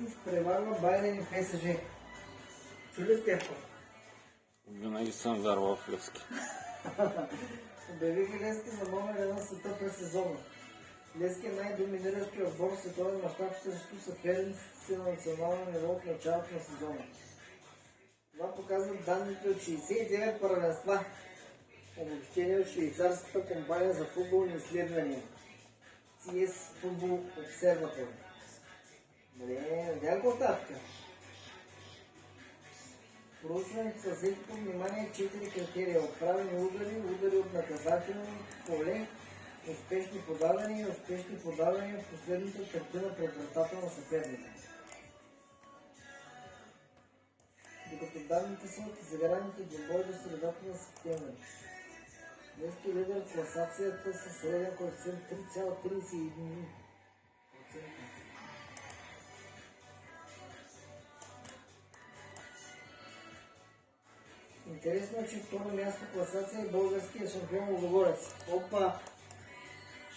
изпреварва Байерн и ПСЖ. Чули сте какво? Винаги съм вярвал в Левски. Обявиха Левски за номер 1 света през сезона. Левски е най-доминиращия отбор в световен мащаб срещу съперниците си на национално ниво от началото на сезона. Това показват данните от 69 първенства, обобщени от швейцарската компания за футболни изследвания CS Football Observatory. Видя ли какво става така? Проучването са взети под внимание 4 критерия: отправени удари, удари от наказателно поле, успешни подавания и успешни подавания в последната третина пред вратата на съперника. Докато данните са от изиграните двубой до средата на септември. Левски лидер в класацията със среден коефициент 3,31%. Интересно е, че второ място в класация е българския шампион Лудогорец. Опа!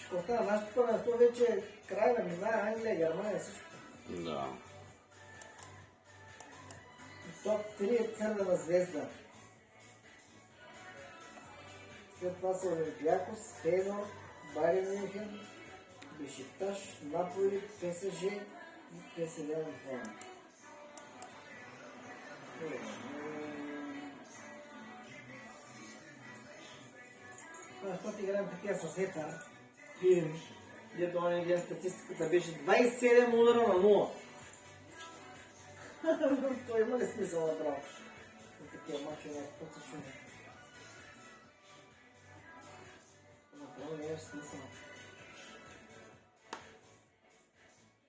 Ще остава нашето първенство вече е край на минава Англия, Германия, всичко. Да. Топ 3 е Цървена звезда. След това са Олимпиакос, Фейнор, Байерн Мюнхен, Бешикташ, Наполи, ПСЖ и ПСВ Eindhoven. Защото играем такива съсета и дето он гледа статистиката беше 27 удара на 0. Той има ли смисъл направо? На такива мачове някакъв път се чуди. Направо не е смисъл.